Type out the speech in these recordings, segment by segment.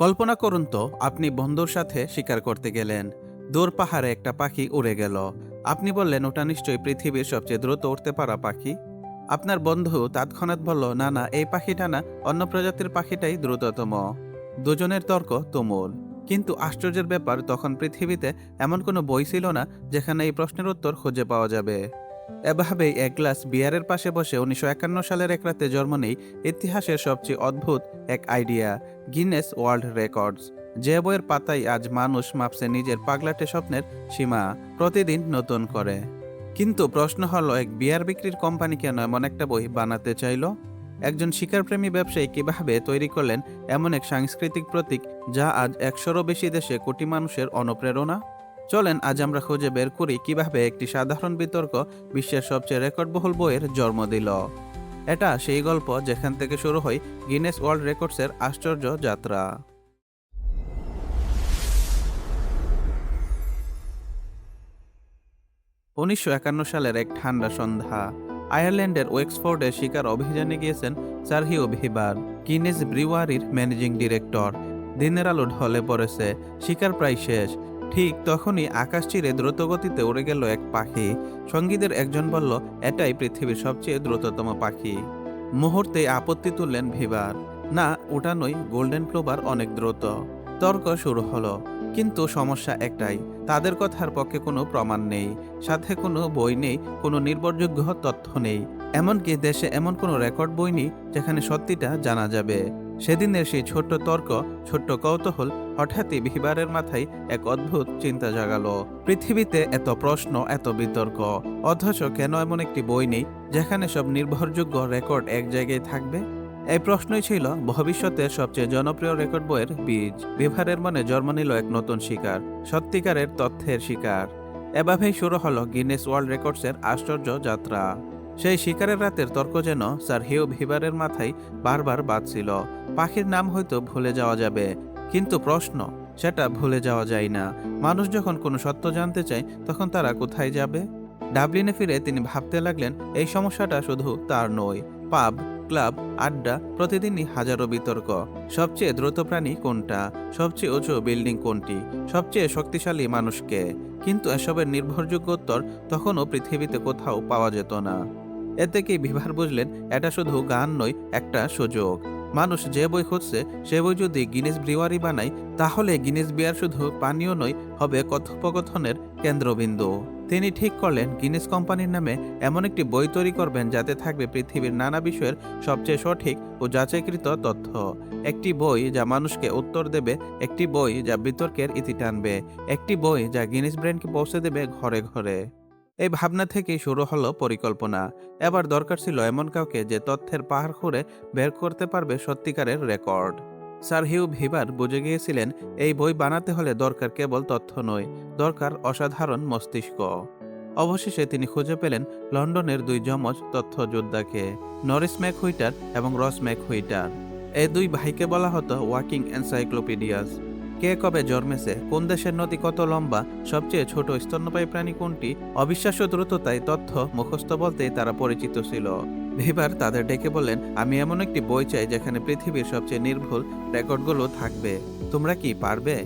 কল্পনা করুন তো আপনি বন্ধুর সাথে শিকার করতে গেলেন। দূর পাহাড়ে একটা পাখি উড়ে গেল। আপনি বললেন ওটা নিশ্চয়ই পৃথিবীর সবচেয়ে দ্রুত উড়তে পারা পাখি। আপনার বন্ধু তৎক্ষণাৎ বলল, না না, এই পাখিটা না, অন্য প্রজাতির পাখিটাই দ্রুততম। দুজনের তর্ক তুমুল। কিন্তু আশ্চর্যের ব্যাপার, তখন পৃথিবীতে এমন কোনো বই ছিল না যেখানে এই প্রশ্নের উত্তর খুঁজে পাওয়া যাবে। এভাবেই এক গ্লাস বিয়ারের পাশে বসে 1951 সালের এক রাতে জন্ম নেই ইতিহাসের সবচেয়ে অদ্ভুত এক আইডিয়া, গিনেস ওয়ার্ল্ড রেকর্ডস। যে বইয়ের পাতায় আজ মানুষ মাপছে নিজের পাগলাটে স্বপ্নের সীমা, প্রতিদিন নতুন করে। কিন্তু প্রশ্ন হলো, এক বিয়ার বিক্রির কোম্পানি কেন এমন একটা বই বানাতে চাইলো? একজন শিকারপ্রেমী ব্যবসায়ী কিভাবে তৈরি করলেন এমন এক সাংস্কৃতিক প্রতীক যা আজ 100-রও বেশি দেশে কোটি মানুষের অনুপ্রেরণা? চলেন আজ আমরা খুঁজে বের করি কিভাবে একটি সাধারণ বিতর্ক বিশ্বের সবচেয়ে রেকর্ডবহুল বইয়ের জন্ম দিল। এটা সেই গল্প যেখান থেকে শুরু হয় গিনেস ওয়ার্ল্ড রেকর্ডসের আশ্চর্য যাত্রা। 1951 সালের এক ঠান্ডা সন্ধ্যা, আয়ারল্যান্ডের ওয়েক্সফোর্ডে শিকার অভিযানে গিয়েছেন স্যার হিউ ভিবার, গিনেস ব্রিওয়ারির ম্যানেজিং ডিরেক্টর। দিনের আলো ঢলে পড়েছে, শিকার প্রায় শেষ। ঠিক তখনই আকাশ চিরে দ্রুতগতিতে উড়ে গেল এক পাখি। সঙ্গীদের একজন বলল, এটাই পৃথিবীর সবচেয়ে দ্রুততম পাখি। মুহূর্তে আপত্তি তুললেন ভিবার, না, ওটা নয়, গোল্ডেন ক্লোবার অনেক দ্রুত। তর্ক শুরু হলো, কিন্তু সমস্যা একটাই, তাদের কথার পক্ষে কোনো প্রমাণ নেই, সাথে কোনো বই নেই, কোনো নির্ভরযোগ্য তথ্য নেই। এমনকি দেশে এমন কোনো রেকর্ড বই নেই যেখানে সত্যিটা জানা যাবে। সেদিনের সেই ছোট্ট তর্ক, ছোট্ট কৌতূহল হঠাৎই ভিবারের মাথায় এক অদ্ভুত চিন্তা জাগালো। পৃথিবীতে এত প্রশ্ন, এত বিতর্ক, অথচ কেন এমন একটি বই নেই যেখানে সব নির্ভরযোগ্য রেকর্ড এক জায়গায় থাকবে? এই প্রশ্নই ছিল ভবিষ্যতের সবচেয়ে জনপ্রিয় রেকর্ড বইয়ের বীজ। বিভারের মনে জন্ম নিল এক নতুন শিকার, সত্যিকারের তথ্যের শিকার। এভাবেই শুরু হলো গিনেস ওয়ার্ল্ড রেকর্ডসের আশ্চর্য যাত্রা। সেই শিকারের রাতের তর্ক যেন স্যার হিউ ভিবারের মাথায় বারবার বাজছিল। পাখির নাম হয়তো ভুলে যাওয়া যাবে, কিন্তু প্রশ্ন, সেটা ভুলে যাওয়া যায় না। মানুষ যখন কোনো সত্য জানতে চায় তখন তারা কোথায় যাবে? ডাবলিনে ফিরে তিনি ভাবতে লাগলেন, এই সমস্যাটা শুধু তার নয়। পাব, ক্লাব, আড্ডা, প্রতিদিনই হাজারো বিতর্ক। সবচেয়ে দ্রুত প্রাণী কোনটা? সবচেয়ে উঁচু বিল্ডিং কোনটি? সবচেয়ে শক্তিশালী মানুষকে? কিন্তু এসবের নির্ভরযোগ্য উত্তর তখনও পৃথিবীতে কোথাও পাওয়া যেত না। এতে কি বিভার বুঝলেন, এটা শুধু গান নয়, একটা সুযোগ। মানুষ যে বই খুঁজছে সে বই যদি গিনেস ব্রিওয়ারি বানায়, তাহলে গিনেস বিয়ার শুধু পানীয় নয়, হবে কথোপকথনের কেন্দ্রবিন্দু। তিনি ঠিক করলেন গিনেস কোম্পানির নামে এমন একটি বই তৈরি করবেন যাতে থাকবে পৃথিবীর নানা বিষয়ের সবচেয়ে সঠিক ও যাচাইকৃত তথ্য। একটি বই যা মানুষকে উত্তর দেবে, একটি বই যা বিতর্কের ইতি টানবে, একটি বই যা গিনেস ব্র্যান্ডকে পৌঁছে দেবে ঘরে ঘরে। এই ভাবনা থেকেই শুরু হলো পরিকল্পনা। এবার দরকার ছিল এমন কাউকে যে তথ্যের পাহাড় খুঁড়ে বের করতে পারবে সত্যিকারের রেকর্ড। স্যার হিউ ভিবার বুঝে গিয়েছিলেন, এই বই বানাতে হলে দরকার কেবল তথ্য নয়, দরকার অসাধারণ মস্তিষ্ক। অবশেষে তিনি খুঁজে পেলেন লন্ডনের দুই যমজ তথ্য যোদ্ধাকে, নরিস ম্যাকহুইটার এবং রস ম্যাকহুইটার। এই দুই ভাইকে বলা হতো ওয়াকিং এনসাইক্লোপিডিয়াস। কে কবে জন্মেছে, কোন দেশের নদী কত লম্বা, সবচেয়ে ছোট স্তন্যপায়ী প্রাণী কোনটি, অবিশ্বাস্য দ্রুততায় তথ্য মুখস্থ বলতেই তারা পরিচিত ছিল। ভিবার তাদের ডেকে বললেন, আমি এমন একটি বই চাই যেখানে পৃথিবীর সবচেয়ে নির্ভুল রেকর্ডগুলো থাকবে। তোমরা কি পারবে?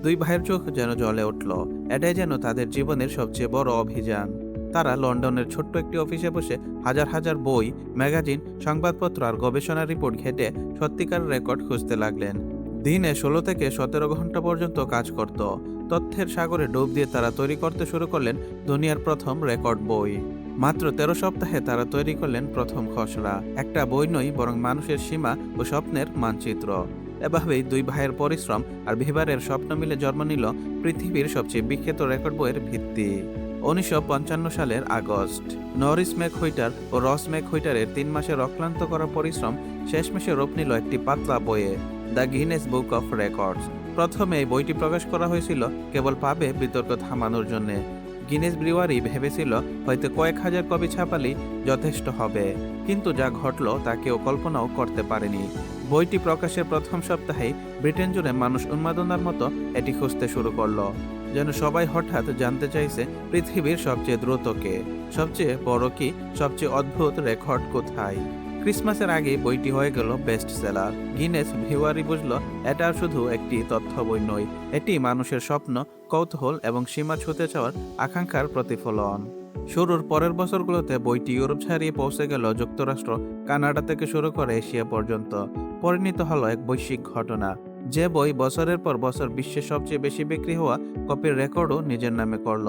দুই ভাইয়ের চোখ যেন জ্বলে উঠল। এটাই যেন তাদের জীবনের সবচেয়ে বড় অভিযান। তারা লন্ডনের ছোট্ট একটি অফিসে বসে হাজার হাজার বই, ম্যাগাজিন, সংবাদপত্র আর গবেষণা রিপোর্ট ঘেটে সত্যিকার রেকর্ড খুঁজতে লাগলেন। দিনে 16 থেকে 17 ঘন্টা পর্যন্ত কাজ করত। তথ্যের সাগরে ডুব দিয়ে তারা তৈরি করতে শুরু করলেন দুনিয়ার প্রথম রেকর্ড বই। মাত্র 13 সপ্তাহে তারা তৈরি করলেন প্রথম খসড়া। একটা বই নয়, বরং মানুষের সীমা ও স্বপ্নের মানচিত্র। এভাবেই দুই ভাইয়ের পরিশ্রম আর ভিবারের স্বপ্ন মিলে জন্ম নিল পৃথিবীর সবচেয়ে বিখ্যাত রেকর্ড বইয়ের ভিত্তি। 1955 সালের আগস্ট, নরিস ম্যাকহুইটার ও রস ম্যাকহুইটারের 3 মাসের অক্লান্ত করা পরিশ্রম শেষমেশে রূপ নিল একটি পাতলা বইয়ে, the Guinness book of records. প্রথমে এই বইটি প্রকাশ করা হয়েছিল কেবল পাবে বিতর্ক থামানোর জন্য। গিনেস ব্রিওয়ারি ভেবেছিল হয়তো কয়েক হাজার কপি ছাপালেই যথেষ্ট হবে, কিন্তু যা ঘটল তা কেউ কল্পনাও করতে পারেনি। বইটি প্রকাশের প্রথম সপ্তাহেই ব্রিটেন জুড়ে মানুষ উন্মাদনার মতো এটি খুঁজতে শুরু করলো। যেন সবাই হঠাৎ জানতে চাইছে পৃথিবীর সবচেয়ে দ্রুত কে, সবচেয়ে বড় কি, সবচেয়ে অদ্ভুত রেকর্ড কোথায়। ক্রিসমাসের আগেই বইটি হয়ে গেল বেস্ট সেলার। গিনেস ব্রিউয়ারি বুঝল এটা আর শুধু একটি তথ্য বই নয়, এটি মানুষের স্বপ্ন, কৌতূহল এবং সীমা ছুঁতে চাওয়ার আকাঙ্ক্ষার প্রতিফলন। শুরুর পরের বছরগুলোতে বইটি ইউরোপ ছাড়িয়ে পৌঁছে গেল যুক্তরাষ্ট্র, কানাডা থেকে শুরু করে এশিয়া পর্যন্ত। পরিণত হলো এক বৈশ্বিক ঘটনা। যে বই বছরের পর বছর বিশ্বের সবচেয়ে বেশি বিক্রি হওয়া কপির রেকর্ডও নিজের নামে করল।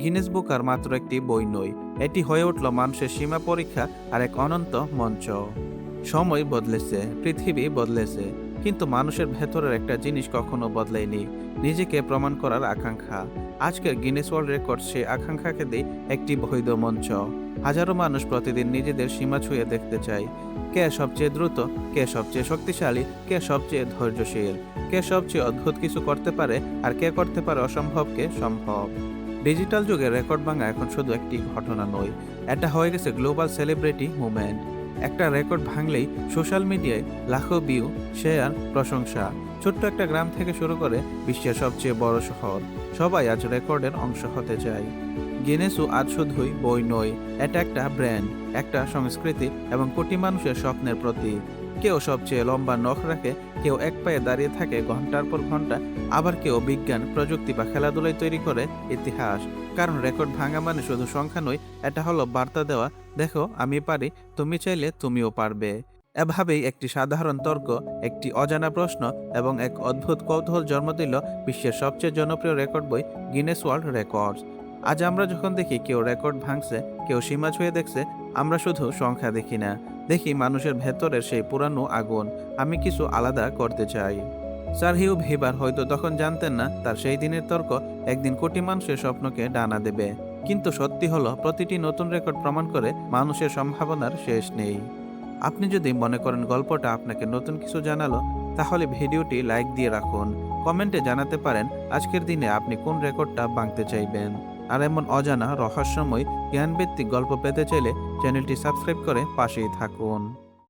গিনেস বুক আর মাত্র একটি বই নয়, এটি হয়ে উঠল মানুষের সীমা পরীক্ষা আর এক অনন্ত মঞ্চ। সময় বদলেছে, পৃথিবী বদলেছে, কিন্তু মানুষের ভেতরের একটা জিনিস কখনো বদলায়নি, নিজেকে প্রমাণ করার আকাঙ্ক্ষা। আজকের গিনেস ওয়ার্ল্ড রেকর্ড সেই আকাঙ্ক্ষাকে দিয়ে একটি বৈধ মঞ্চ। হাজারো মানুষ প্রতিদিন নিজেদের সীমা ছুঁয়ে দেখতে চায়। কে সবচেয়ে দ্রুত, কে সবচেয়ে শক্তিশালী, কে সবচেয়ে ধৈর্যশীল, কে সবচেয়ে অদ্ভুত কিছু করতে পারে, আর কে করতে পারে অসম্ভবকে সম্ভব। ডিজিটাল যুগে রেকর্ড ভাঙা এখন শুধু একটি ঘটনা নয়, এটা হয়ে গেছে গ্লোবাল সেলিব্রিটি মুভমেন্ট। একটা রেকর্ড ভাঙলেই সোশ্যাল মিডিয়ায় লাখো ভিউ, শেয়ার, প্রশংসা। ছোট্ট একটা গ্রাম থেকে শুরু করে বিশ্বের সবচেয়ে বড় শহর, সবাই আজ রেকর্ডের অংশ হতে চায়। গিনেসও আজ শুধুই বই নয়, এটা একটা ব্র্যান্ড, একটা সংস্কৃতি এবং কোটি মানুষের স্বপ্নের প্রতীক। কেউ সবচেয়ে লম্বা নখ রাখে, কেউ এক পায়ে দাঁড়িয়ে থাকে ঘন্টার পর ঘন্টা, আবার কেউ বিজ্ঞান, প্রযুক্তি বা খেলাধুলায় তৈরি করে ইতিহাস। কারণ রেকর্ড ভাঙা মানে শুধু সংখ্যা নয়, এটা হলো বার্তা দেওয়া, দেখো আমি পারি, তুমি চাইলে তুমিও পারবে। এভাবেই একটি সাধারণ তর্ক, একটি অজানা প্রশ্ন এবং এক অদ্ভুত কৌতূহল জন্ম দিল বিশ্বের সবচেয়ে জনপ্রিয় রেকর্ড বই গিনেস ওয়ার্ল্ড রেকর্ডস। আজ আমরা যখন দেখি কেউ রেকর্ড ভাঙছে, কেউ সীমা ছুঁয়ে দেখছে, আমরা শুধু সংখ্যা দেখি না, দেখি মানুষের ভেতরের সেই পুরানো আগুন, আমি কিছু আলাদা করতে চাই। স্যার হিউ ভিবার হয়তো তখন জানতেন না তার সেই দিনের তর্ক একদিন কোটি মানুষের স্বপ্নকে ডানা দেবে। কিন্তু সত্যি হলো, প্রতিটি নতুন রেকর্ড প্রমাণ করে মানুষের সম্ভাবনার শেষ নেই। আপনি যদি মনে করেন গল্পটা আপনাকে নতুন কিছু জানালো, তাহলে ভিডিওটি লাইক দিয়ে রাখুন। কমেন্টে জানাতে পারেন আজকের দিনে আপনি কোন রেকর্ডটা ভাঙতে চাইবেন। আর এমন অজানা, রহস্যময়, জ্ঞানভিত্তিক গল্প পেতে চাইলে চ্যানেলটি সাবস্ক্রাইব করে পাশেই থাকুন।